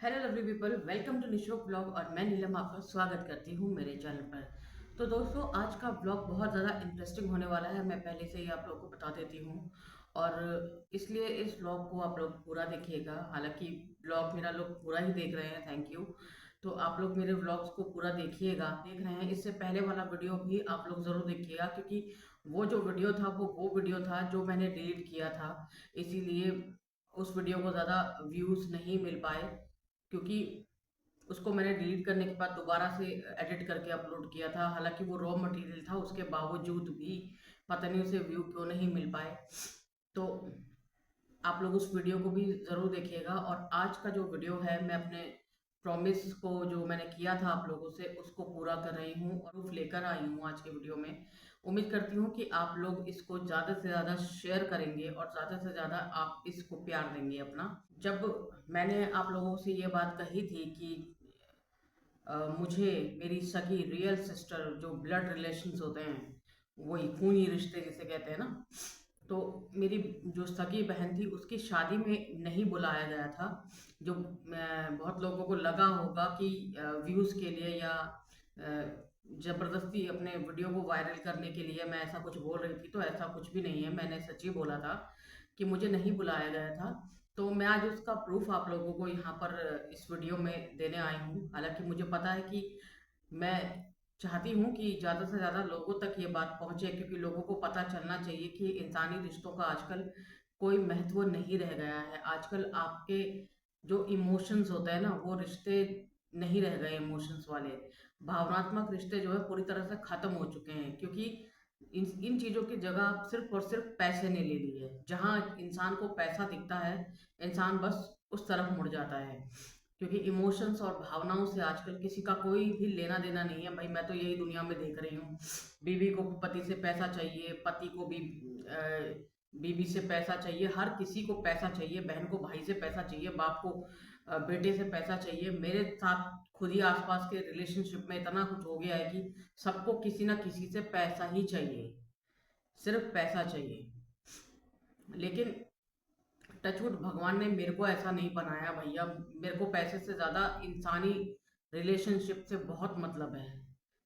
Hello lovely people, welcome to Nisho blog. और मैं नीलम आपका स्वागत करती हूँ मेरे चैनल पर। तो दोस्तों, आज का ब्लॉग बहुत ज़्यादा इंटरेस्टिंग होने वाला है। मैं पहले से ही आप लोगों को बता देती हूँ, और इसलिए इस ब्लॉग को आप लोग पूरा देखिएगा। हालांकि ब्लॉग मेरा लोग पूरा ही देख रहे हैं, थैंक यू। तो आप लोग मेरे ब्लॉग्स को पूरा देखिएगा। देख रहे हैं इससे पहले वाला वीडियो भी आप लोग ज़रूर देखिएगा, क्योंकि वो जो वीडियो था वो वीडियो था जो मैंने डिलीट किया था। इसीलिए उस वीडियो को ज़्यादा व्यूज़ नहीं मिल पाए, क्योंकि उसको मैंने डिलीट करने के बाद दोबारा से एडिट करके अपलोड किया था। हालांकि वो रॉ मटेरियल था, उसके बावजूद भी पता नहीं उसे व्यू क्यों नहीं मिल पाए। तो आप लोग उस वीडियो को भी ज़रूर देखिएगा। और आज का जो वीडियो है, मैं अपने प्रॉमिस को जो मैंने किया था आप लोगों से, उसको पूरा कर रही हूँ और प्रूफ लेकर आई हूँ आज के वीडियो में। उम्मीद करती हूँ कि आप लोग इसको ज़्यादा से ज़्यादा शेयर करेंगे और ज़्यादा से ज़्यादा आप इसको प्यार देंगे अपना। जब मैंने आप लोगों से ये बात कही थी कि मुझे मेरी सगी रियल सिस्टर, जो ब्लड रिलेशंस होते हैं, वही खूनी रिश्ते जिसे कहते हैं ना, तो मेरी जो सगी बहन थी उसकी शादी में नहीं बुलाया गया था। जो बहुत लोगों को लगा होगा कि व्यूज़ के लिए या ज़बरदस्ती अपने वीडियो को वायरल करने के लिए मैं ऐसा कुछ बोल रही थी, तो ऐसा कुछ भी नहीं है। मैंने सच्ची बोला था कि मुझे नहीं बुलाया गया था। तो मैं आज उसका प्रूफ आप लोगों को यहाँ पर इस वीडियो में देने आई हूँ। हालांकि मुझे पता है कि मैं चाहती हूँ कि ज़्यादा से ज़्यादा लोगों तक ये बात पहुँचे, क्योंकि लोगों को पता चलना चाहिए कि इंसानी रिश्तों का आजकल कोई महत्व नहीं रह गया है। आजकल आपके जो इमोशंस होते हैं ना, वो रिश्ते नहीं रह गए। इमोशंस वाले भावनात्मक रिश्ते जो है पूरी तरह से खत्म हो चुके हैं, क्योंकि इन चीज़ों की जगह सिर्फ और सिर्फ पैसे ने ले ली है। जहाँ इंसान को पैसा दिखता है, इंसान बस उस तरफ मुड़ जाता है, क्योंकि इमोशंस और भावनाओं से आजकल किसी का कोई भी लेना देना नहीं है। भाई, मैं तो यही दुनिया में देख रही हूँ, बीवी को पति से पैसा चाहिए, पति को भी बीवी से पैसा चाहिए, हर किसी को पैसा चाहिए। बहन को भाई से पैसा चाहिए, बाप को बेटे से पैसा चाहिए। मेरे साथ खुद ही आसपास के रिलेशनशिप में इतना कुछ हो गया है कि सबको किसी ना किसी से पैसा ही चाहिए, सिर्फ पैसा चाहिए। लेकिन टचवुड, भगवान ने मेरे को ऐसा नहीं बनाया भैया। मेरे को पैसे से ज़्यादा इंसानी रिलेशनशिप से बहुत मतलब है,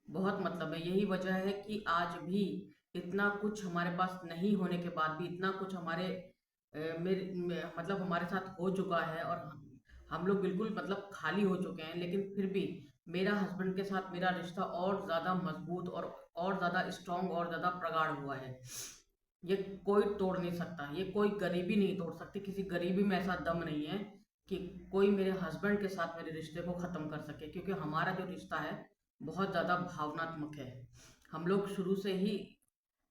बहुत मतलब है। यही वजह है कि आज भी इतना कुछ हमारे पास नहीं होने के बाद भी इतना कुछ हमारे मतलब हमारे साथ हो चुका है, और हम लोग बिल्कुल मतलब खाली हो चुके हैं, लेकिन फिर भी मेरा हस्बैंड के साथ मेरा रिश्ता और ज़्यादा मजबूत और ज़्यादा स्ट्रांग और ज़्यादा प्रगाढ़ हुआ है। ये कोई तोड़ नहीं सकता, ये कोई गरीबी नहीं तोड़ सकती। किसी गरीबी में ऐसा दम नहीं है कि कोई मेरे हस्बैंड के साथ मेरे रिश्ते को ख़त्म कर सके, क्योंकि हमारा जो रिश्ता है बहुत ज़्यादा भावनात्मक है। हम लोग शुरू से ही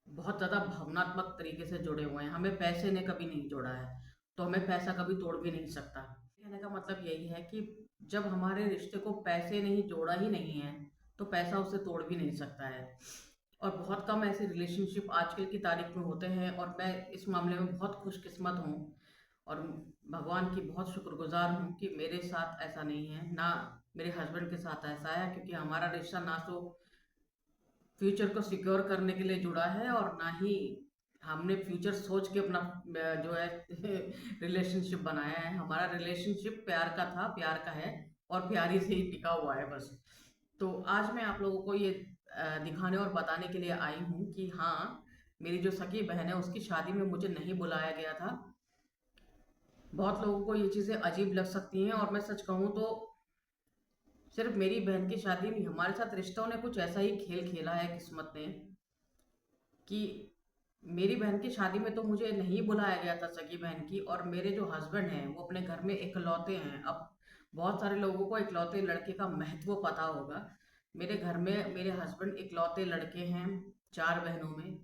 बहुत ज़्यादा भावनात्मक तरीके से जुड़े हुए हैं। हमें पैसे ने कभी नहीं जोड़ा है, तो हमें पैसा कभी तोड़ भी नहीं सकता। कहने का मतलब यही है कि जब हमारे रिश्ते को पैसे नहीं जोड़ा ही नहीं है, तो पैसा उसे तोड़ भी नहीं सकता है। और बहुत कम ऐसे रिलेशनशिप आजकल की तारीख में होते हैं, और मैं इस मामले में बहुत खुशकिस्मत हूँ और भगवान की बहुत शुक्रगुजार हूँ कि मेरे साथ ऐसा नहीं है, ना मेरे हस्बैंड के साथ ऐसा है। क्योंकि हमारा रिश्ता ना तो फ्यूचर को सिक्योर करने के लिए जुड़ा है, और ना ही हमने फ्यूचर सोच के अपना जो है रिलेशनशिप बनाया है। हमारा रिलेशनशिप प्यार का था, प्यार का है, और प्यारी से ही टिका हुआ है बस। तो आज मैं आप लोगों को ये दिखाने और बताने के लिए आई हूँ कि हाँ, मेरी जो सगी बहन है उसकी शादी में मुझे नहीं बुलाया गया था। बहुत लोगों को ये चीज़ें अजीब लग सकती हैं, और मैं सच कहूँ तो सिर्फ मेरी बहन की शादी में हमारे साथ रिश्तों ने कुछ ऐसा ही खेल खेला है किस्मत ने, कि मेरी बहन की शादी में तो मुझे नहीं बुलाया गया था सगी बहन की। और मेरे जो हस्बैंड हैं वो अपने घर में इकलौते हैं। अब बहुत सारे लोगों को इकलौते लड़के का महत्व पता होगा। मेरे घर में मेरे हस्बैंड इकलौते लड़के हैं, चार बहनों में,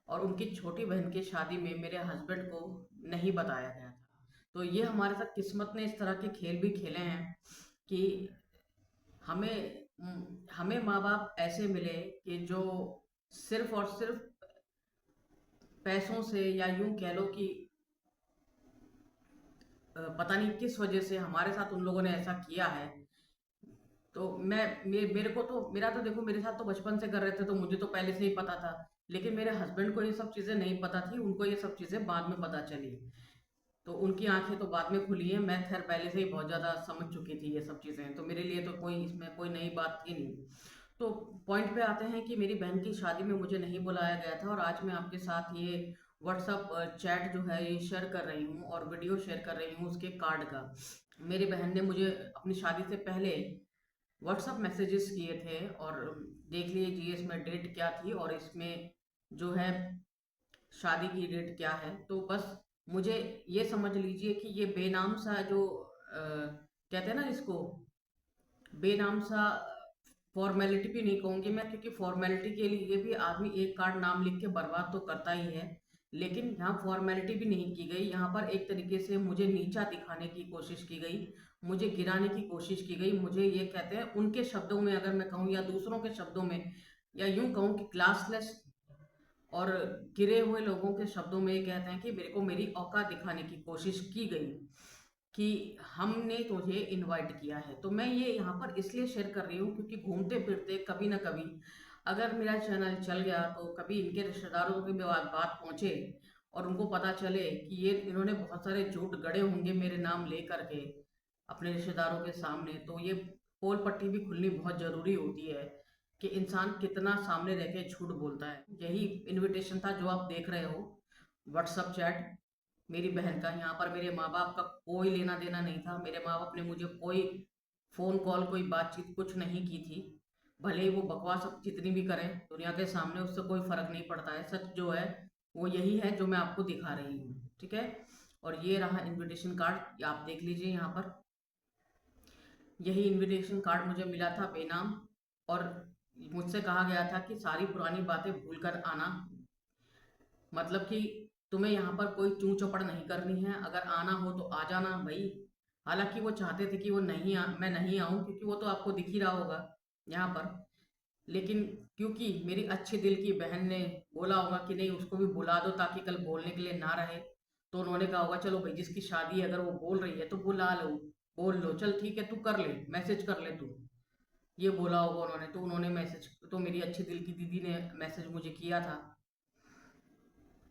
और उनकी छोटी बहन की शादी में मेरे हस्बैंड को नहीं बताया गया था। तो ये हमारे साथ किस्मत ने इस तरह के खेल भी खेले हैं कि हमें माँ बाप ऐसे मिले कि जो सिर्फ और सिर्फ पैसों से, या यूं कह लो कि पता नहीं किस वजह से हमारे साथ उन लोगों ने ऐसा किया है। तो मेरे को तो, मेरा तो देखो, मेरे साथ तो बचपन से कर रहे थे, तो मुझे तो पहले से ही पता था। लेकिन मेरे हस्बैंड को ये सब चीज़ें नहीं पता थी, उनको ये सब चीज़ें बाद में पता चली। तो उनकी आंखें तो बाद में खुली हैं, मैं खैर पहले से ही बहुत ज़्यादा समझ चुकी थी ये सब चीज़ें, तो मेरे लिए तो कोई इसमें कोई नई बात थी नहीं। तो पॉइंट पे आते हैं कि मेरी बहन की शादी में मुझे नहीं बुलाया गया था, और आज मैं आपके साथ ये व्हाट्सअप चैट जो है ये शेयर कर रही हूँ और वीडियो शेयर कर रही हूँ उसके कार्ड का। मेरी बहन ने मुझे अपनी शादी से पहले व्हाट्सअप मैसेजेस किए थे, और देख लीजिए इसमें डेट क्या थी और इसमें जो है शादी की डेट क्या है। तो बस मुझे ये समझ लीजिए कि ये बेनाम सा जो कहते हैं ना जिसको, बेनाम सा फॉर्मेलिटी भी नहीं कहूँगी मैं, क्योंकि फॉर्मेलिटी के लिए भी आदमी एक कार्ड नाम लिख के बर्बाद तो करता ही है, लेकिन यहाँ फॉर्मेलिटी भी नहीं की गई। यहाँ पर एक तरीके से मुझे नीचा दिखाने की कोशिश की गई, मुझे गिराने की कोशिश की गई। मुझे ये कहते हैं उनके शब्दों में अगर मैं कहूँ, या दूसरों के शब्दों में, या यूं कहूँ कि क्लासलेस और गिरे हुए लोगों के शब्दों में ये कहते हैं कि मेरे को मेरी औकात दिखाने की कोशिश की गई कि हमने तुझे इनवाइट किया है। तो मैं ये यहाँ पर इसलिए शेयर कर रही हूँ क्योंकि घूमते फिरते कभी ना कभी अगर मेरा चैनल चल गया तो कभी इनके रिश्तेदारों की भी बात पहुँचे और उनको पता चले कि ये इन्होंने बहुत सारे झूठ गढ़े होंगे मेरे नाम ले करके अपने रिश्तेदारों के सामने, तो ये पोल पट्टी भी खुलनी बहुत ज़रूरी होती है कि इंसान कितना सामने रह के झूठ बोलता है। यही इनविटेशन था जो आप देख रहे हो, व्हाट्सअप चैट मेरी बहन का। यहाँ पर मेरे माँ बाप का कोई लेना देना नहीं था, मेरे माँ बाप ने मुझे कोई फ़ोन कॉल कोई बातचीत कुछ नहीं की थी। भले ही वो बकवास अब जितनी भी करें दुनिया के सामने, उससे कोई फ़र्क नहीं पड़ता है। सच जो है वो यही है जो मैं आपको दिखा रही हूँ, ठीक है। और ये रहा इनविटेशन कार्ड, आप देख लीजिए यहाँ पर। यही इनविटेशन कार्ड मुझे मिला था बेनाम, और मुझसे कहा गया था कि सारी पुरानी बातें भूल कर आना, मतलब कि तुम्हें यहाँ पर कोई चूं चौपड़ नहीं करनी है, अगर आना हो तो आ जाना भाई। हालांकि वो चाहते थे कि मैं नहीं आऊँ, क्योंकि वो तो आपको दिख ही रहा होगा यहाँ पर, लेकिन क्योंकि मेरी अच्छे दिल की बहन ने बोला होगा कि नहीं उसको भी बुला दो ताकि कल बोलने के लिए ना रहे, तो उन्होंने कहा होगा चलो भाई जिसकी शादी है अगर वो बोल रही है तो बुला लो, बोल लो, चल ठीक है तू कर ले, मैसेज कर ले तू, ये बोला होगा उन्होंने। तो उन्होंने मैसेज, तो मेरी अच्छी दिल की दीदी ने मैसेज मुझे किया था।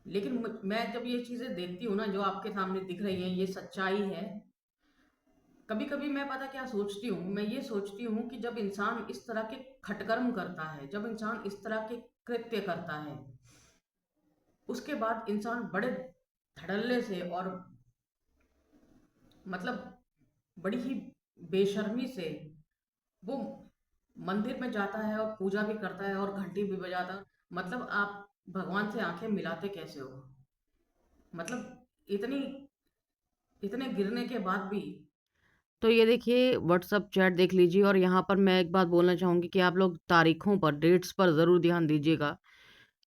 लेकिन मैं जब ये चीज़ें देखती हूँ ना जो आपके सामने दिख रही हैं, ये सच्चाई है। कभी कभी मैं पता क्या सोचती हूँ, मैं ये सोचती हूँ कि जब इंसान इस तरह के खटकर्म करता है, जब इंसान इस तरह के कृत्य करता है, उसके बाद इंसान बड़े धड़ल्ले से और मतलब बड़ी ही बेशर्मी से वो मंदिर में जाता है और पूजा भी करता है और घंटी भी बजाता। मतलब आप भगवान से आंखें मिलाते कैसे हो? मतलब इतनी इतने गिरने के बाद भी। तो ये देखिए व्हाट्सअप चैट देख लीजिए, और यहाँ पर मैं एक बात बोलना चाहूँगी कि आप लोग तारीखों पर, डेट्स पर ज़रूर ध्यान दीजिएगा।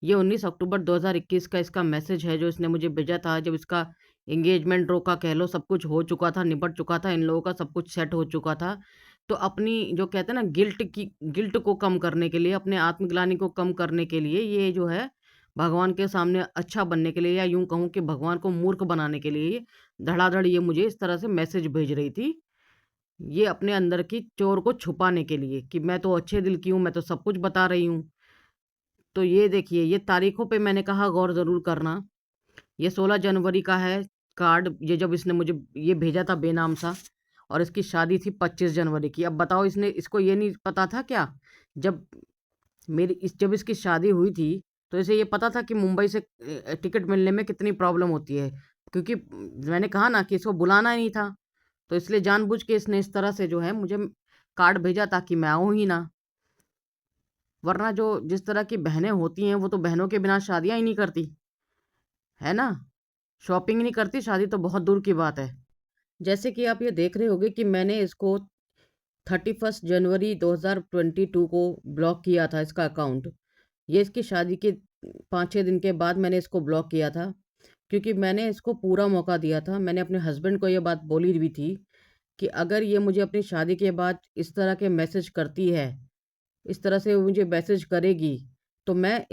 ये 19 अक्टूबर 2021 का इसका मैसेज है जो इसने मुझे भेजा था, जब इसका एंगेजमेंट रोका कह लो, सब कुछ हो चुका था, निपट चुका था, इन लोगों का सब कुछ सेट हो चुका था। तो अपनी जो कहते हैं ना गिल्ट को कम करने के लिए, अपने आत्मग्लानि को कम करने के लिए, ये जो है भगवान के सामने अच्छा बनने के लिए, या यूं कहूँ कि भगवान को मूर्ख बनाने के लिए धड़ाधड़ ये मुझे इस तरह से मैसेज भेज रही थी। ये अपने अंदर की चोर को छुपाने के लिए कि मैं तो अच्छे दिल की हूँ, मैं तो सब कुछ बता रही हूँ। तो ये देखिए, ये तारीखों पे मैंने कहा गौर ज़रूर करना। ये 16 जनवरी का है कार्ड, ये जब इसने मुझे ये भेजा था बेनाम सा, और इसकी शादी थी 25 जनवरी की। अब बताओ इसने, इसको ये नहीं पता था क्या, जब जब इसकी शादी हुई थी तो इसे ये पता था कि मुंबई से टिकट मिलने में कितनी प्रॉब्लम होती है, क्योंकि मैंने कहा ना कि इसको बुलाना ही नहीं था, तो इसलिए जानबूझ के इसने इस तरह से जो है मुझे कार्ड भेजा ताकि मैं आऊँ ही ना। वरना जो जिस तरह की बहनें होती हैं वो तो बहनों के बिना शादियां ही नहीं करती, है ना। शॉपिंग नहीं करती, शादी तो बहुत दूर की बात है। जैसे कि आप ये देख रहे होंगे कि मैंने इसको 31 जनवरी 2022 को ब्लॉक किया था, इसका अकाउंट। ये इसकी शादी के 5-6 दिन के बाद मैंने इसको ब्लॉक किया था, क्योंकि मैंने इसको पूरा मौका दिया था। मैंने अपने हस्बैंड को ये बात बोली भी थी कि अगर ये मुझे अपनी शादी के बाद इस तरह के मैसेज करती है, इस तरह से वो मुझे मैसेज करेगी, तो मैं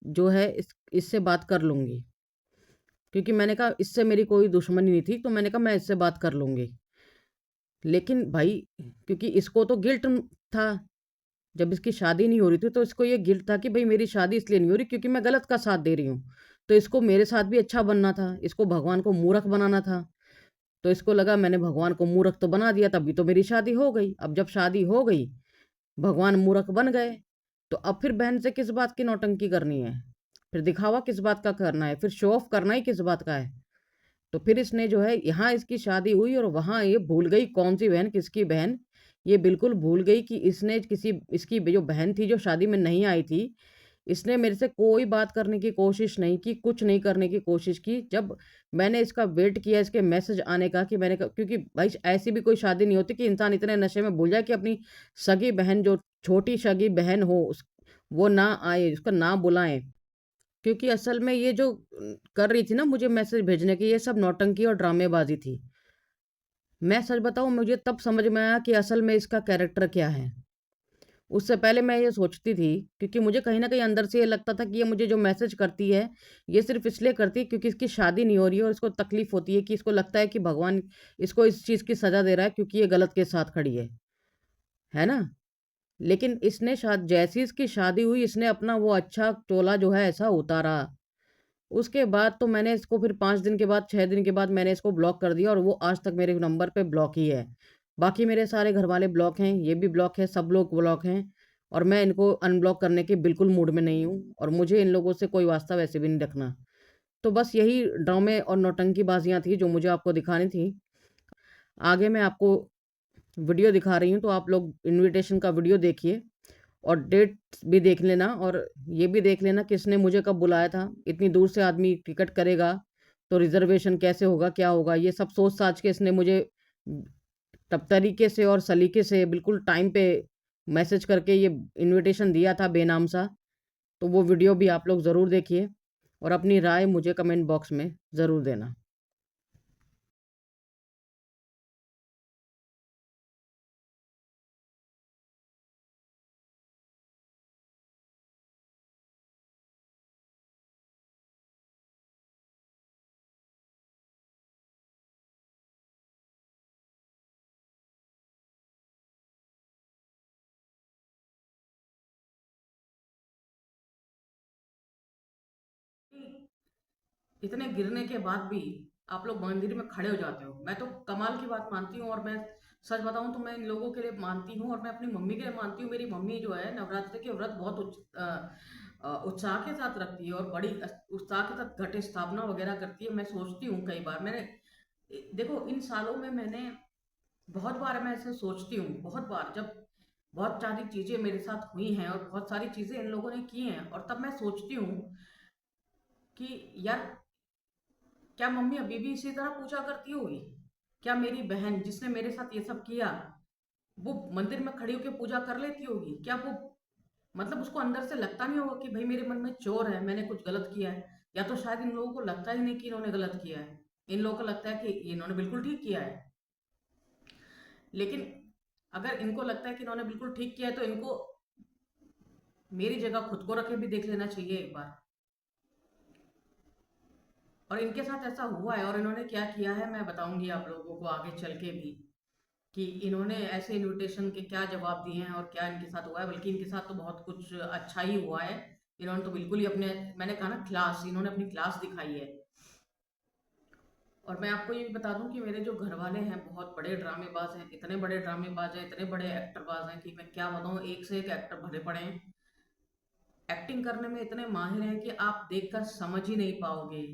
जो है इससे बात कर लूँगी। क्योंकि मैंने कहा इससे मेरी कोई दुश्मनी नहीं थी, तो मैंने कहा मैं इससे बात कर लूँगी। लेकिन भाई, क्योंकि इसको तो गिल्ट था, जब इसकी शादी नहीं हो रही थी तो इसको ये गिल्ट था कि भाई मेरी शादी इसलिए नहीं हो रही क्योंकि मैं गलत का साथ दे रही हूँ। तो इसको मेरे साथ भी अच्छा बनना था, इसको भगवान को मूर्ख बनाना था। तो इसको लगा मैंने भगवान को मूर्ख तो बना दिया, तभी तो मेरी शादी हो गई। अब जब शादी हो गई, भगवान मूर्ख बन गए, तो अब फिर बहन से किस बात की नौटंकी करनी है, फिर दिखावा किस बात का करना है, फिर शो ऑफ करना ही किस बात का है। तो फिर इसने जो है, यहाँ इसकी शादी हुई और वहां ये भूल गई कौन सी बहन किसकी बहन। ये बिल्कुल भूल गई कि इसने किसी, इसकी जो बहन थी जो शादी में नहीं आई थी, इसने मेरे से कोई बात करने की कोशिश नहीं की, कुछ नहीं करने की कोशिश की। जब मैंने इसका वेट किया इसके मैसेज आने का, कि क्योंकि भाई ऐसी भी कोई शादी नहीं होती कि इंसान इतने नशे में भूल जाए कि अपनी सगी बहन, जो छोटी सगी बहन हो वो ना आए, उसका ना बुलाएं। क्योंकि असल में ये जो कर रही थी ना मुझे मैसेज भेजने की, ये सब नौटंकी और ड्रामेबाजी थी। मैं सच बताऊं, मुझे तब समझ में आया कि असल में इसका कैरेक्टर क्या है। उससे पहले मैं ये सोचती थी, क्योंकि मुझे कहीं ना कहीं अंदर से ये लगता था कि ये मुझे जो मैसेज करती है, ये सिर्फ इसलिए करती है क्योंकि इसकी शादी नहीं हो रही है और इसको तकलीफ होती है, कि इसको लगता है कि भगवान इसको इस चीज़ की सजा दे रहा है क्योंकि ये गलत के साथ खड़ी है ना। लेकिन इसने जैसी इसकी शादी हुई, इसने अपना वो अच्छा चोला जो है ऐसा उतारा। उसके बाद तो मैंने इसको फिर 5 दिन के बाद, 6 दिन के बाद मैंने इसको ब्लॉक कर दिया, और वो आज तक मेरे नंबर पे ब्लॉक ही है। बाकी मेरे सारे घर वाले ब्लॉक हैं, ये भी ब्लॉक है, सब लोग ब्लॉक हैं। और मैं इनको अनब्लॉक करने के बिल्कुल मूड में नहीं हूँ, और मुझे इन लोगों से कोई वास्ता वैसे भी नहीं रखना। तो बस यही ड्रामे और नौटंकी बाजियाँ थी जो मुझे आपको दिखानी थी। आगे मैं आपको वीडियो दिखा रही हूँ, तो आप लोग इनविटेशन का वीडियो देखिए और डेट भी देख लेना, और ये भी देख लेना कि इसने मुझे कब बुलाया था। इतनी दूर से आदमी टिकट करेगा तो रिजर्वेशन कैसे होगा, क्या होगा, ये सब सोच साच के इसने मुझे तब तरीके से और सलीके से बिल्कुल टाइम पे मैसेज करके ये इनविटेशन दिया था बेनाम सा। तो वो वीडियो भी आप लोग ज़रूर देखिए और अपनी राय मुझे कमेंट बॉक्स में ज़रूर देना। इतने गिरने के बाद भी आप लोग मंदिर में खड़े हो जाते हो, मैं तो कमाल की बात मानती हूँ। और मैं सच बताऊं तो मैं इन लोगों के लिए मानती हूँ, और मैं अपनी मम्मी के लिए मानती हूँ। मेरी मम्मी जो है नवरात्रि के व्रत बहुत उत्साह के साथ रखती है, और बड़ी उत्साह के साथ घट स्थापना वगैरह करती है। मैं सोचती हूँ कई बार, मैंने देखो इन सालों में मैंने बहुत बार, मैं ऐसे सोचती हूँ बहुत बार, जब बहुत सारी चीजें मेरे साथ हुई हैं और बहुत सारी चीजें इन लोगों ने की हैं, और तब मैं सोचती हूँ कि यार, क्या मम्मी अभी भी इसी तरह पूजा करती होगी? क्या मेरी बहन जिसने मेरे साथ ये सब किया, वो मंदिर में खड़ी होकर पूजा कर लेती होगी? क्या वो, मतलब उसको अंदर से लगता नहीं होगा कि भाई मेरे मन में चोर है, मैंने कुछ गलत किया है? या तो शायद इन लोगों को लगता ही नहीं कि इन्होंने गलत किया है, इन लोगों को लगता है कि इन्होंने बिल्कुल ठीक किया है। लेकिन अगर इनको लगता है कि इन्होंने बिल्कुल ठीक किया है, तो इनको मेरी जगह खुद को रखे भी देख लेना चाहिए एक बार। और इनके साथ ऐसा हुआ है, और इन्होंने क्या किया है मैं बताऊंगी आप लोगों को आगे चल के भी, कि इन्होंने ऐसे इनविटेशन के क्या जवाब दिए हैं और क्या इनके साथ हुआ है। बल्कि इनके साथ तो बहुत कुछ अच्छा ही हुआ है। इन्होंने तो बिल्कुल ही अपने, मैंने कहा ना क्लास, इन्होंने अपनी क्लास दिखाई है। और मैं आपको ये भी बता दूं कि मेरे जो घर वाले हैं बहुत बड़े ड्रामेबाज हैं, इतने बड़े ड्रामेबाज हैं, इतने बड़े एक्टरबाज हैं कि मैं क्या बताऊं, एक से एक एक्टर भरे पड़े हैं। एक्टिंग करने में इतने माहिर हैं कि आप देखकर समझ ही नहीं पाओगे।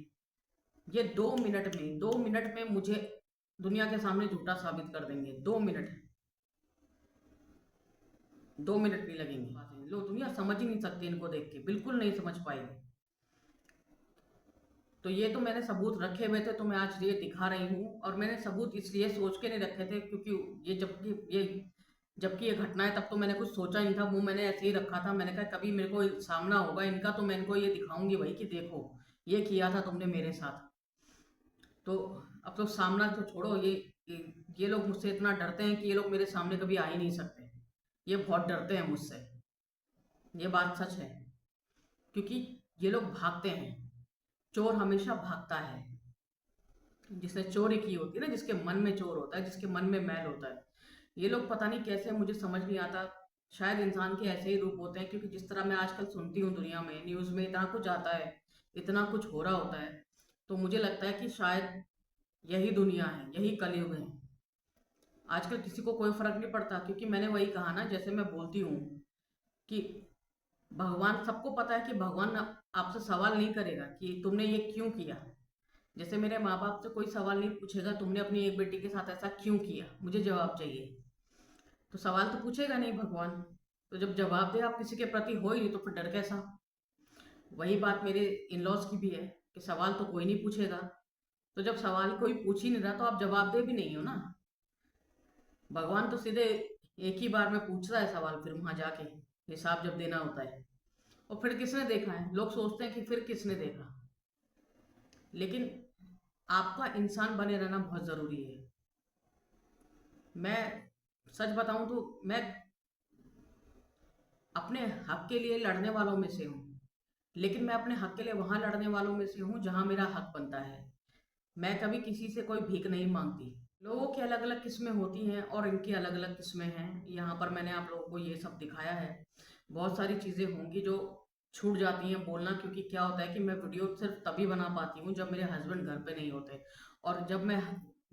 ये 2 मिनट में, 2 मिनट में मुझे दुनिया के सामने झूठा साबित कर देंगे। 2 मिनट, 2 मिनट नहीं लगेंगे। लोग दुनिया समझ ही नहीं सकते, इनको देख के बिल्कुल नहीं समझ पाएंगे। तो ये तो मैंने सबूत रखे हुए थे, तो मैं आज ये दिखा रही हूँ। और मैंने सबूत इसलिए सोच के नहीं रखे थे क्योंकि ये जबकि ये घटना है, तब तो मैंने कुछ सोचा ही नहीं था। वो मैंने ऐसे ही रखा था, मैंने कहा कभी मेरे को सामना होगा इनका तो मैं इनको ये दिखाऊंगी भाई कि देखो ये किया था तुमने मेरे साथ। तो अब तो सामना तो छोड़ो, ये लोग मुझसे इतना डरते हैं कि ये लोग मेरे सामने कभी आ ही नहीं सकते। ये बहुत डरते हैं मुझसे, ये बात सच है। क्योंकि ये लोग भागते हैं, चोर हमेशा भागता है। जिसने चोरी की होती है ना, जिसके मन में चोर होता है, जिसके मन में मैल होता है। ये लोग पता नहीं कैसे, मुझे समझ नहीं आता। शायद इंसान के ऐसे ही रूप होते हैं, क्योंकि जिस तरह मैं आजकल सुनती हूँ दुनिया में, न्यूज़ में इतना कुछ आता है, इतना कुछ हो रहा होता है, तो मुझे लगता है कि शायद यही दुनिया है, यही कलयुग है। आजकल किसी को कोई फर्क नहीं पड़ता, क्योंकि मैंने वही कहा ना, जैसे मैं बोलती हूँ कि भगवान, सबको पता है कि भगवान आपसे सवाल नहीं करेगा कि तुमने ये क्यों किया। जैसे मेरे माँ बाप से कोई सवाल नहीं पूछेगा तुमने अपनी एक बेटी के साथ ऐसा क्यों किया, मुझे जवाब चाहिए। तो सवाल तो पूछेगा नहीं भगवान। तो जब जवाब दे आप किसी के प्रति हो ही नहीं, तो फिर डर कैसा। वही बात मेरे इन लॉज की भी है कि सवाल तो कोई नहीं पूछेगा। तो जब सवाल कोई पूछ ही नहीं रहा, तो आप जवाब दे भी नहीं हो ना। भगवान तो सीधे एक ही बार में पूछ रहा है सवाल, फिर वहां जाके हिसाब जब देना होता है। और फिर किसने देखा है, लोग सोचते हैं कि फिर किसने देखा। लेकिन आपका इंसान बने रहना बहुत जरूरी है। मैं सच बताऊं तो मैं अपने हक के लिए लड़ने वालों में से हूँ। लेकिन मैं अपने हक के लिए वहां लड़ने वालों में से हूँ जहां मेरा हक बनता है। मैं कभी किसी से कोई भीख नहीं मांगती। लोगों की अलग अलग किस्में होती हैं और इनकी अलग अलग किस्में हैं। यहाँ पर मैंने आप लोगों को ये सब दिखाया है। बहुत सारी चीज़ें होंगी जो छूट जाती हैं बोलना, क्योंकि क्या होता है कि मैं वीडियो सिर्फ तभी बना पाती हूँ जब मेरे हस्बैंड घर पे नहीं होते। और जब मैं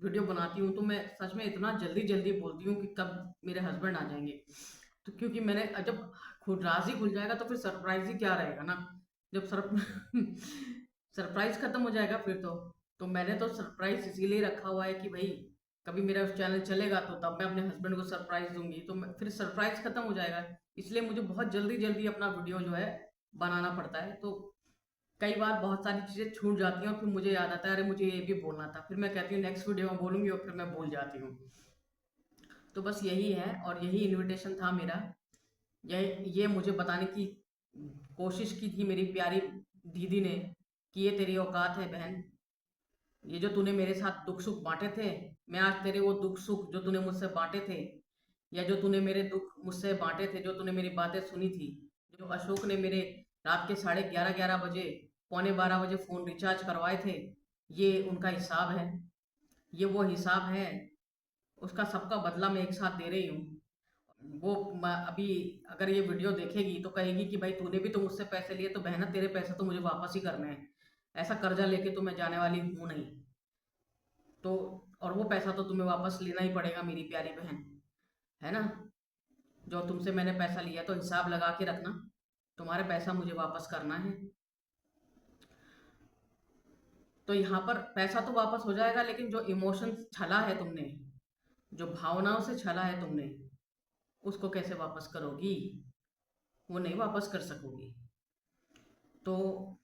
वीडियो बनाती हूँ तो मैं सच में इतना जल्दी जल्दी बोलती हूँ कि कब मेरे हस्बैंड आ जाएंगे। तो क्योंकि मैंने जब खुद राज ही खुल जाएगा तो फिर सरप्राइज ही क्या रहेगा ना। जब सरप्राइज खत्म हो जाएगा फिर तो मैंने तो सरप्राइज इसीलिए रखा हुआ है कि भाई कभी मेरा चैनल चलेगा तो तब मैं अपने हस्बैंड को सरप्राइज दूंगी, तो फिर सरप्राइज खत्म हो जाएगा। इसलिए मुझे बहुत जल्दी जल्दी अपना वीडियो जो है बनाना पड़ता है। तो कई बार बहुत सारी चीज़ें छूट जाती हैं और फिर मुझे याद आता है अरे मुझे ये भी बोलना था, फिर मैं कहती हूँ नेक्स्ट वीडियो में बोलूंगी और फिर मैं भूल जाती हूँ। तो बस यही है और यही इनविटेशन था मेरा। ये मुझे बताने की कोशिश की थी मेरी प्यारी दीदी ने कि ये तेरी औकात है बहन। ये जो तूने मेरे साथ दुख सुख बांटे थे, मैं आज तेरे वो दुख सुख जो तूने मुझसे बांटे थे, या जो तूने मेरे दुख मुझसे बांटे थे, जो तूने मेरी बातें सुनी थी, जो अशोक ने मेरे रात के 11:30 बजे, पौने 12 बजे फोन रिचार्ज करवाए थे, ये उनका हिसाब है। ये वो हिसाब है, उसका सबका बदला मैं एक साथ दे रही हूँ। वो अभी अगर ये वीडियो देखेगी तो कहेगी कि भाई तूने भी तो मुझसे पैसे लिए, तो बहना तेरे पैसे तो मुझे वापस ही करने हैं। ऐसा कर्जा लेके तो मैं जाने वाली हूँ नहीं। तो और वो पैसा तो तुम्हें वापस लेना ही पड़ेगा मेरी प्यारी बहन, है ना। जो तुमसे मैंने पैसा लिया तो हिसाब लगा के रखना, तुम्हारे पैसा मुझे वापस करना है। तो यहाँ पर पैसा तो वापस हो जाएगा, लेकिन जो इमोशन छला है तुमने, जो भावनाओं से छला है तुमने, उसको कैसे वापस करोगी। वो नहीं वापस कर सकोगी। तो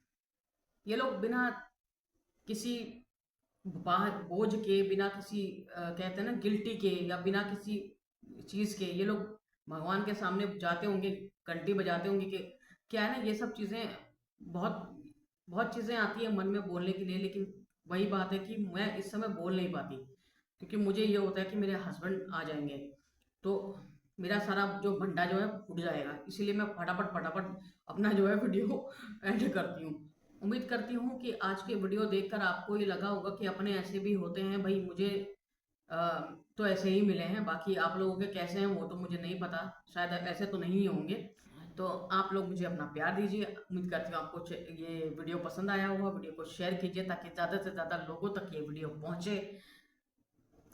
ये लोग बिना किसी बोझ के, बिना किसी कहते हैं ना गिल्टी के, या बिना किसी चीज के, ये लोग भगवान के सामने जाते होंगे, घंटी बजाते होंगे कि क्या है ना। ये सब चीजें बहुत बहुत चीजें आती है मन में बोलने के लिए, लेकिन वही बात है कि मैं इस समय बोल नहीं पाती, क्योंकि मुझे ये होता है कि मेरे हस्बैंड आ जाएंगे तो मेरा सारा जो भंडा जो है फूट जाएगा। इसीलिए मैं फटाफट फटाफट अपना जो है वीडियो एंड करती हूँ। उम्मीद करती हूँ कि आज के वीडियो देखकर आपको ये लगा होगा कि अपने ऐसे भी होते हैं भाई। मुझे अ, तो ऐसे ही मिले हैं, बाकी आप लोगों के कैसे हैं वो तो मुझे नहीं पता, शायद ऐसे तो नहीं होंगे। तो आप लोग मुझे अपना प्यार दीजिए। उम्मीद करती हूँ आपको ये वीडियो पसंद आया होगा। वीडियो को शेयर कीजिए ताकि ज़्यादा से ज़्यादा लोगों तक ये वीडियो पहुँचे।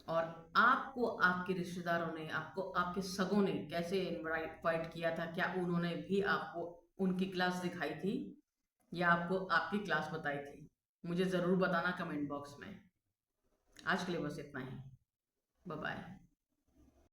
और आपको आपके रिश्तेदारों ने, आपको आपके सगों ने कैसे इनवाइट किया था, क्या उन्होंने भी आपको उनकी क्लास दिखाई थी या आपको आपकी क्लास बताई थी, मुझे ज़रूर बताना कमेंट बॉक्स में। आज के लिए बस इतना ही। Bye bye.